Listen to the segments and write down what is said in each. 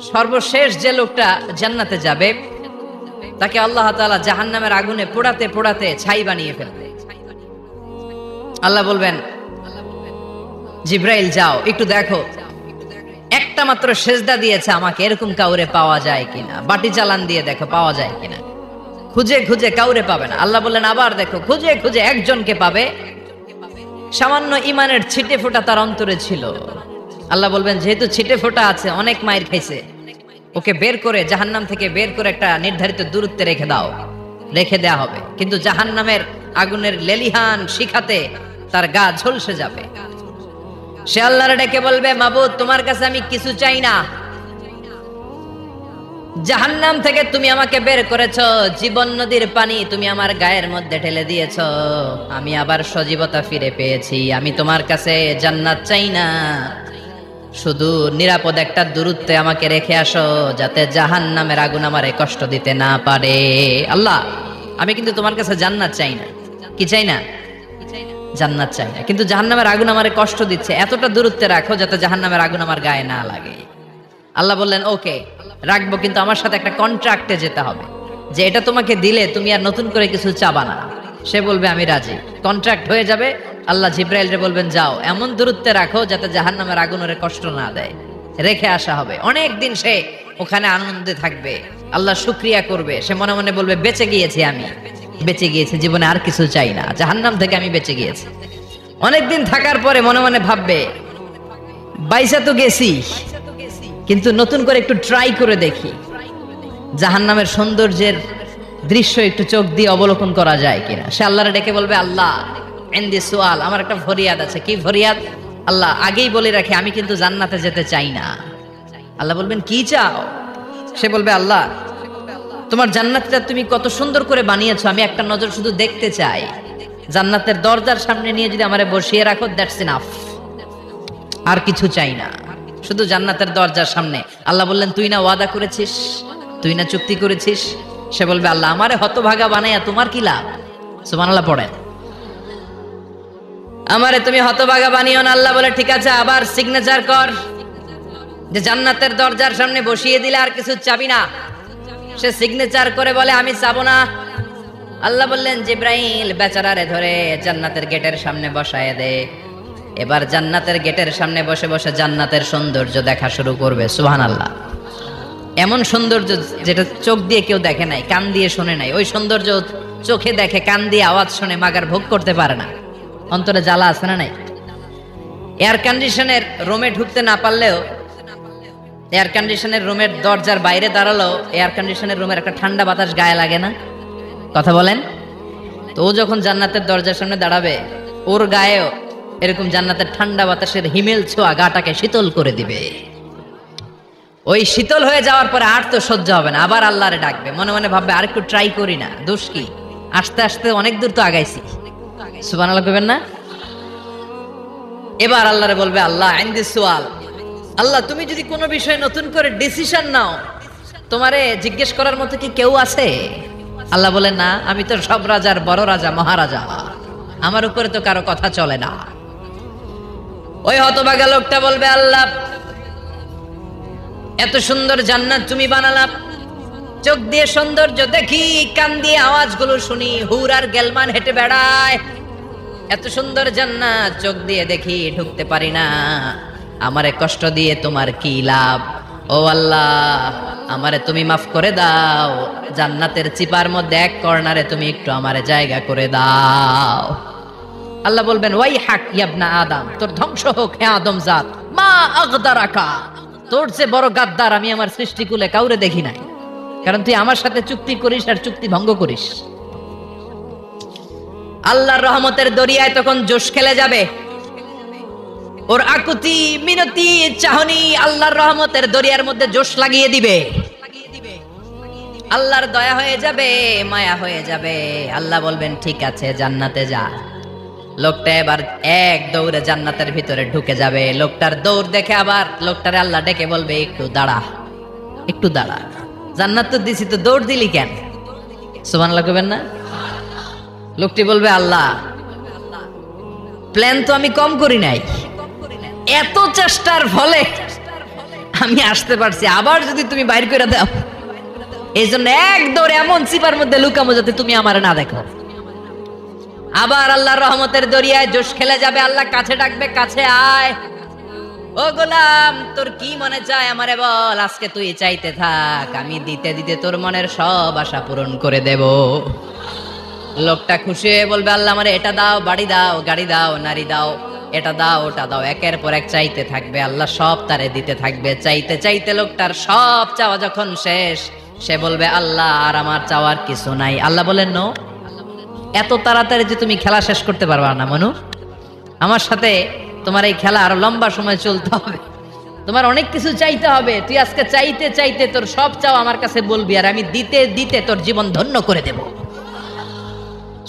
সর্বশেষ যে লোকটা জান্নাতে যাবে তাকে আল্লাহ তাআলা জাহান্নামের আগুনে পোড়াতে পোড়াতে ছাই বানিয়ে ফেলবে। আল্লাহ বলবেন, জিব্রাইল যাও একটু দেখো, একটা মাত্র সেজদা দিয়েছে আমাকে, এরকম কাউরে পাওয়া যায় কিনা। বাটি চালান দিয়ে দেখো পাওয়া যায় কিনা। খুঁজে খুঁজে কাউরে পাবে না। আল্লাহ বললেন আবার দেখো, খুঁজে খুঁজে একজনকে পাবে, সামান্য ইমানের ছিটে ফোঁটা তার অন্তরে ছিল। আল্লাহ বলবেন, যেহেতু ছিটে ফোঁটা আছে, অনেক মায়ের খাইছে, ওকে বের করে জাহান্নাম থেকে বের করে একটা নির্ধারিত দূরত্বে রেখে দাও। রেখে দেয়া হবে, কিন্তু জাহান্নামের আগুনের লেলিহান শিখাতে তার গা ঝলসে যাবে। সে আল্লাহর ডেকে বলবে, মাবুদ তোমার কাছে আমি কিছু চাই না, জাহান্নাম থেকে তুমি আমাকে বের করেছো, জীবন নদীর পানি তুমি আমার গায়ের মধ্যে ঢেলে দিয়েছো, আমি আবার সজীবতা ফিরে পেয়েছি। আমি তোমার কাছে জান্নাত চাই না, শুধু নিরাপদ একটা দূরত্বে আমাকে রেখে আসো, যাতে জাহান্নামের আগুন আমারে কষ্ট দিতে না পারে। আল্লাহ, আমি কিন্তু তোমার কাছে জান্নাত চাই না। কি চাই না? জান্নাত চাই না, কিন্তু জাহান্নামের আগুন আমারে কষ্ট দিচ্ছে, এতটা দূরত্বে রাখো যাতে জাহান্নামের আগুন আমার গায়ে না লাগে। আল্লাহ বললেন, ওকে রাখবো, কিন্তু আমার সাথে একটা কন্ট্রাক্টে যেতে হবে, যে এটা তোমাকে দিলে তুমি আর নতুন করে কিছু চাবা না। সে বলবে আমি রাজি, কন্ট্রাক্ট হয়ে যাবে। আল্লাহ জিব্রাইলরে বলবেন, যাও এমন দূরত্বে রাখো যাতে জাহান্নামের আগুন ওরে কষ্ট না দেয়। রেখে আসা হবে, অনেক দিন সে ওখানে আনন্দে থাকবে, আল্লাহ শুকরিয়া করবে। সে মনে মনে বলবে, বেঁচে গিয়েছি, আমি বেঁচে গিয়েছি, জীবনে আর কিছু চাই না, জাহান্নাম থেকে আমি বেঁচে গিয়েছি। অনেকদিন থাকার পরে মনে মনে ভাববে, বাইসা তো গেছি, কিন্তু নতুন করে একটু ট্রাই করে দেখি, জাহান্নামের সৌন্দর্যের দৃশ্য একটু চোখ দিয়ে অবলোকন করা যায় কিনা। সে আল্লাহরে ডেকে বলবে, আল্লাহ ইনদি সুআল, আমার একটা ফরিয়াদ আছে। কি ফরিয়াদ? আল্লাহ আগেই বলে রাখি, আমি কিন্তু জান্নাতে যেতে চাই না। আল্লাহ বলবেন, কি চাও? সে বলবে, আল্লাহ তোমার জান্নাতটা তুমি কত সুন্দর করে বানিয়েছো, আমি একটা নজর শুধু দেখতে চাই। জান্নাতের দরজার সামনে নিয়ে যদি আমারে বসিয়ে রাখো, দ্যাটস ইনাফ, আর কিছু চাই না, শুধু জান্নাতের দরজার সামনে। আল্লাহ বললেন, তুই না ওয়াদা করেছিস, তুই না চুক্তি করেছিস। সে বলবে, আল্লাহ আমারে হতভাগা বানাইয়া তোমার কি লাভ? সুবহানাল্লাহ পড়েন। আমারে তুমি হতভাগা বানিও না। আল্লাহ বলে, ঠিক আছে, আবার সিগনেচার কর যে জান্নাতের দরজার সামনে বসিয়ে দিলে আর কিছু চাবি না। সে সিগনেচার করে বলে, আমি চাবো না। আল্লাহ বললেন, জিব্রাইল বেচারারে ধরে জান্নাতের গেটের সামনে বসায় দে। এবার জান্নাতের গেটের সামনে বসে বসে জান্নাতের সৌন্দর্য দেখা শুরু করবে। সুবহানাল্লাহ। এমন সৌন্দর্য যেটা চোখ দিয়ে কেউ দেখে নাই, কান দিয়ে শোনে নাই। ওই সৌন্দর্য চোখে দেখে, কান দিয়ে আওয়াজ শুনে, মাগার ভোগ করতে পারে না। অন্তরে জ্বালা আছে না নাই? এয়ার কন্ডিশনের রুমে ঢুকতে না পারলেও, এয়ার কন্ডিশনের রুমের দরজার বাইরে দাঁড়ালো, এয়ার কন্ডিশনের রুমের একটা ঠান্ডা বাতাস গায়ে লাগে না? কথা বলেন তো। ও যখন জান্নাতের দরজার সামনে দাঁড়াবে, ওর গায়েও এরকম জান্নাতের ঠান্ডা বাতাসের হিমেল ছোঁয়া গাটাকে শীতল করে দিবে। ওই শীতল হয়ে যাওয়ার পরে আর তো সহ্য হবে না, আবার আল্লাহরে ডাকবে। মনে মনে ভাববে, আর একটু ট্রাই করি না, দোষ কি, আস্তে আস্তে অনেক দূর তো আগাইছি। সুবহানাল্লাহ কইবেন না? এবার আল্লাহরে বলবে, আল্লাহ ইনদি সুআল, আল্লাহ তুমি যদি কোনো বিষয়ে নতুন করে ডিসিশন নাও, তোমারে জিজ্ঞেস করার মতো কি কেউ আছে? আল্লাহ বলে, না, আমি তো সব রাজার বড় রাজা, মহারাজা, আমার উপরে তো কারো কথা চলে না। ওই হতভাগা লোকটা বলবে, আল্লাহ এত সুন্দর জান্নাত তুমি বানালা, চোখ দিয়ে সৌন্দর্য দেখি, কান দিয়ে আওয়াজগুলো শুনি, হুর আর গেলমান হেঁটে বেড়ায়, এত সুন্দর জান্নাত চোখ দিয়ে দেখি, ঢুকতে পারি না, আমারে কষ্ট দিয়ে তোমার কি লাভ? ও আল্লাহ, আমারে তুমি মাফ করে দাও, জান্নাতের চিপার মধ্যে এক কর্নারে তুমি একটু আমারে জায়গা করে দাও। আল্লাহ বলবেন, ওয়াই হাক ইবনা আদম, তোর ধ্বংস হোক হে আদম জাত, মা আগদারাকা, তোর যে বড় গাদ্দার আমি আমার সৃষ্টিকুলে কাউরে দেখি নাই, কারণ তুই আমার সাথে চুক্তি করিস আর চুক্তি ভঙ্গ করিস। আল্লাহর রহমতের দরিয়ায় তখন জোশ খেলে যাবে, ওর আকুতি মিনতি চাহনি আল্লাহর রহমতের দরিয়ার মধ্যে জোশ লাগিয়ে দিবে। আল্লাহর দয়া হয়ে যাবে, মায়া হয়ে যাবে। আল্লাহ বলবেন, ঠিক আছে জান্নাতে যা। লোকটা এবার এক দৌড়ে জান্নাতের ভিতরে ঢুকে যাবে। লোকটার দৌড় দেখে আবার লোকটারে আল্লাহ ডেকে বলবে, একটু দাঁড়া, একটু দাঁড়া, জান্নাত তো দিছি, তো দৌড় দিলি কেন? সুবহানাল্লাহ কইবেন না? লোকটি বলবে, আল্লাহ প্ল্যান তো আমি কম করি নাই, এত চেষ্টার ফলে আমি আসতে পারছি, আবার যদি তুমি বাইর করে দাও, এই জন্য এক দৌড়ে এমন চিপার মধ্যে লুকামো যাতে তুমি আমার না দেখো। আবার আল্লাহর রহমতের দরিয়ায় জোশ খেলে যাবে, আল্লাহ কাছে ডাকবে, কাছে আয়, ও গোলাম তোর কি মনে চায় আমারে বল, আজকে তুই চাইতে থাক, আমি দিতে দিতে তোর মনের সব আশা পূরণ করে দেব। লোকটা খুশি হয়ে বলবে, আল্লাহ আমারে এটা দাও, বাড়ি দাও, গাড়ি দাও, নারী দাও, এটা দাও, ওটা দাও, একের পর এক চাইতে থাকবে, আল্লাহ সব তারে দিতে থাকবে। চাইতে চাইতে লোকটার সব চাওয়া যখন শেষ, সে বলবে, আল্লাহ আর আমার চাওয়ার কিছু নাই। আল্লাহ বলেন, নো, এত তাড়াতাড়ি যে তুমি খেলা শেষ করতে পারবা না মনু, আমার সাথে তোমার এই খেলা আরো লম্বা সময় চলতে হবে, তোমার অনেক কিছু চাইতে হবে। তুই আজকে চাইতে চাইতে তোর সব চাও আমার কাছে বলবি, আর আমি দিতে দিতে তোর জীবন ধন্য করে দেব।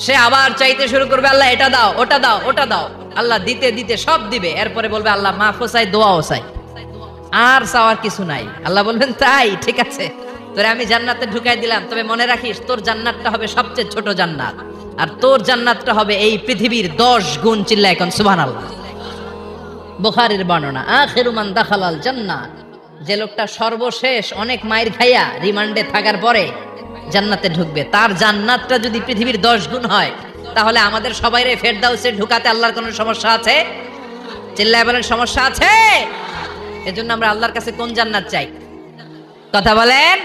সে আবার চাইতে শুরু করবে, আল্লাহ এটা দাও, ওটা দাও, ওটা দাও, আল্লাহ দিতে দিতে সব দিবে। এরপরে বলবে, আল্লাহ মাফও চাই, দোয়াও চাই, আর চাওয়ার কিছু নাই। আল্লাহ বলবেন, তাই ঠিক আছে, তোরে আমি জান্নাতে ঢুকাই দিলাম, তবে মনে রাখিস তোর জান্নাতটা হবে সবচেয়ে ছোট জান্নাত, আর তোর জান্নাতটা হবে এই পৃথিবীর 10 গুণ। চিল্লায় এখন সুবহানাল্লাহ। বুখারীর বর্ণনা, আখিরু মান দাখালাল জান্নাহ, যে লোকটা সর্বশেষ অনেক মাইর খাইয়া রিমান্ডে থাকার পরে জান্নাতে ঢুকবে, তার জান্নাতটা যদি পৃথিবীর 10 গুণ হয়, তাহলে আমাদের সবাইরে ফেরদাউসে ঢুকাতে আল্লাহর কোনো সমস্যা আছে? চিল্লায় বলেন, সমস্যা আছে? এজন্য আমরা আল্লাহর কাছে কোন জান্নাত চাই? কথা বলেন।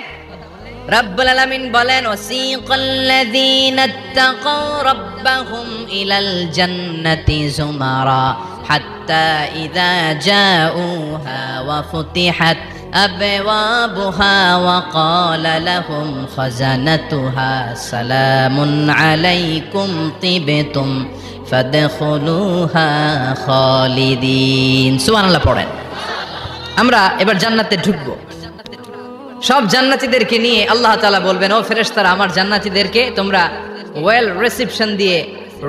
রব্বুল আলামিন বলেন, ওয়াসিকাল্লাযীনা তাকাউ রাব্বাহুম ইলাল জান্নাতি যুমারা হাত্তা ইযা জাউহা ওয়া ফুতিহাত আবওয়াবুহা ওয়া ক্বালা লাহুম খাজানাতুহা সালামুন আলাইকুম তিবতুম ফাদখুলুহা খালিদিন। সুবহানাল্লাহ পড়েন। আমরা এবার জান্নাতে ঢুকবো। সব জান্নাতীদেরকে নিয়ে আল্লাহ তাআলা বলবেন, ও ফেরেশতারা, আমার জান্নাতীদেরকে তোমরা ওয়েল রিসেপশন দিয়ে,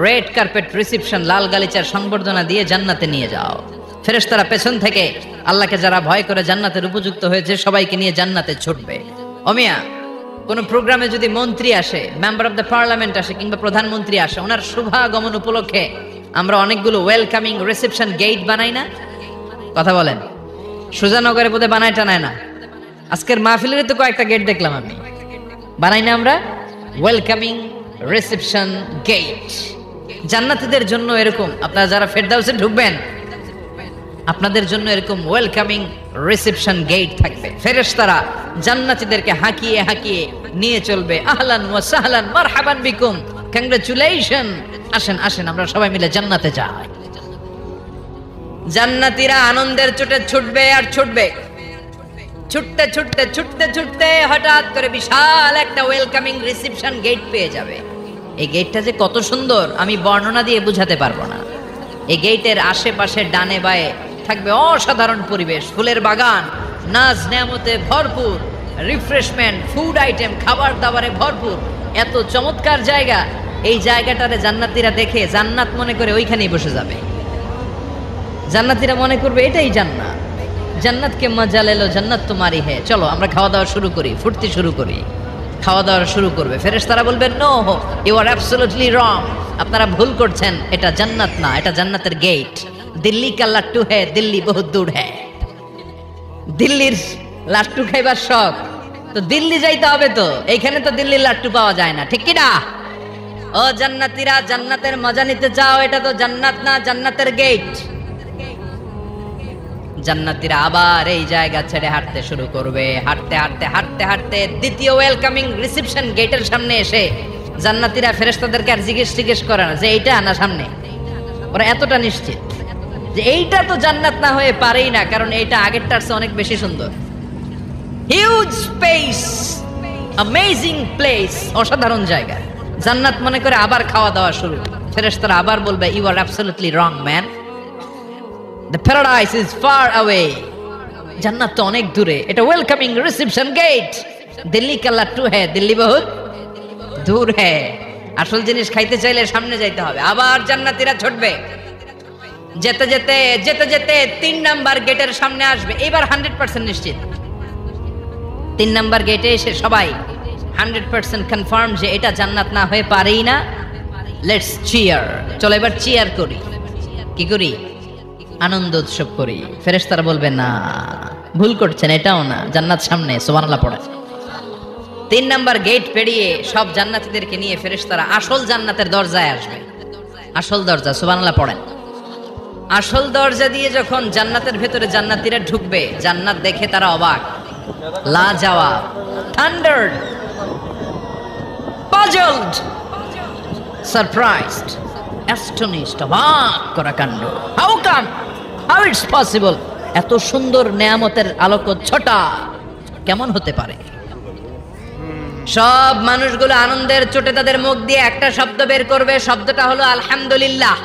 রেড কার্পেট রিসেপশন, লাল গালিচার সংবর্ধনা দিয়ে জান্নাতে নিয়ে যাও। ফেরেশতারা পেছন থেকে আল্লাহকে যারা ভয় করে জান্নাতের উপযুক্ত হয়েছে সবাইকে নিয়ে জান্নাতে ছুটবে। অমিয়া, কোন প্রোগ্রামে যদি মন্ত্রী আসে, মেম্বার অফ দ্য পার্লামেন্ট আসে, কিংবা প্রধানমন্ত্রী আসে, ওনার শুভাগমন উপলক্ষে আমরা অনেকগুলো ওয়েলকামিং রিসেপশন গেট বানাই না? কথা বলেন। সুজানগরে বোধহয় বানায় টানায় না? আজকের মাহফিলের তো কয়েকটা গেট দেখলাম আমি, বানাই না আমরা? Welcoming reception gate. জান্নাতীদের জন্য এরকম, আপনারা যারা ফেরদাউসে ঢুকবেন আপনাদের জন্য এরকম ওয়েলকামিং রিসেপশন গেট থাকবে। ফেরেশতারা জান্নাতীদেরকে হাঁকিয়ে হাঁকিয়ে নিয়ে চলবে, আহলান ওয়া সাহলান মারহাবান বিকুম, কংগ্রাচুলেশন, আসেন আসেন আমরা সবাই মিলে জান্নাতে যাই। জান্নাতীরা আনন্দের চোটে ছুটবে আর ছুটবে, ছুটতে ছুটতে ছুটতে ছুটতে হঠাৎ করে বিশাল একটা ওয়েলকামিং রিসেপশন গেট পেয়ে যাবে। এই গেটটা যে কত সুন্দর আমি বর্ণনা দিয়ে বোঝাতে পারবো না। এই গেটের আশেপাশে ডানে বায়ে থাকবে অসাধারণ পরিবেশ, ফুলের বাগান, নাজ নেয়ামতে ভরপুর, রিফ্রেশমেন্ট, ফুড আইটেম, খাবার দাবারে ভরপুর, এত চমৎকার জায়গা। এই জায়গাটারে জান্নাতীরা দেখে জান্নাত মনে করে ওইখানেই বসে যাবে। জান্নাতীরা মনে করবে এটাই জান্নাত, জান্নাত কে মজা লেলো, জান্নাত তোমারই হে, চলো আমরা খাওয়া দাওয়া শুরু করি, ফুর্তি শুরু করি। খাওয়া দাওয়া শুরু করবে। ফেরেশতারা বলবেন, no, you are absolutely wrong, আপনারা ভুল করছেন, এটা জান্নাত না, এটা জান্নাতের গেট। দিল্লি কা লাট্টু হ্যাঁ, দিল্লি বহুত দূর হ্যাঁ। দিল্লির লাট্টু খাইবার শখ তো দিল্লি যাইতে হবে, তো এইখানে তো দিল্লির লাট্টু পাওয়া যায় না, ঠিক কি না? ও জান্নাতীরা, জান্নাতের মজা নিতে চাও? এটা তো জান্নাত না, জান্নাতের গেট। জান্নাতীরা আবার এই জায়গা ছেড়ে হাঁটতে শুরু করবে। হাঁটতে হাঁটতে হাঁটতে হাঁটতে দ্বিতীয় ওয়েলকামিং রিসেপশন গেটের সামনে এসে জান্নাতীরা ফেরেশতাদেরকে আর জিজ্ঞেস করে না যে এইটা না সামনে, ওরা এতটা নিশ্চিত যে এইটা তো জান্নাত না হয়ে পারেই না, কারণ এইটা আগেরটার চেয়ে অনেক বেশি সুন্দর। হিউজ স্পেস, অ্যামেজিং প্লেস, অসাধারণ জায়গা। জান্নাত মনে করে আবার খাওয়া দাওয়া শুরু। ফেরেশতারা আবার বলবে, you are absolutely wrong man, The paradise is far away. জান্নাত তো অনেক দূরে, এটা ওয়েলকামিং রিসেপশন গেট। দিল্লি কা লাট্টু হ্যাঁ, দিল্লি বহুত দূর হ্যাঁ। আসল জিনিস খাইতে চাইলে সামনে যাইতে হবে। আবার জান্নাতীরা ছুটবে, যেতে যেতে যেতে যেতে 3 নাম্বার গেটের সামনে আসবে। এবার 100% নিশ্চিত 3 নাম্বার গেটে এসে সবাই 100% কনফার্ম যে এটা জান্নাত না হয়ে পারেই না। লেটস চিয়ার, চলো এবার চিয়ার করি। কি করি? আনন্দ উৎসব করি। ফেরেশতারা বলবে, না, ভুল করছেন, এটাও না, জান্নাত সামনে, সুবহানাল্লাহ পড়ে। 3 নাম্বার গেট পেরিয়ে সব জান্নাতীদেরকে নিয়ে ফেরেশতারা আসল জান্নাতের দরজায় আসবে। আসল দরজা, সুবহানাল্লাহ পড়েন। আসল দরজা দিয়ে যখন জান্নাতের ভেতরে জান্নাতীরা ঢুকবে, জান্নাত দেখে তারা অবাক, লা জবাব, থান্ডার্ড, পাজলড, সারপ্রাইজড, অ্যাস্টনিশড, অবাক করা কাণ্ড। How come, how it's possible, এত সুন্দর নেয়ামতের আলোকচ্ছটা কেমন হতে পারে? সব মানুষগুলো আনন্দের চোটে তাদের মুখ দিয়ে একটা শব্দ বের করবে, শব্দটা হলো আলহামদুলিল্লাহ।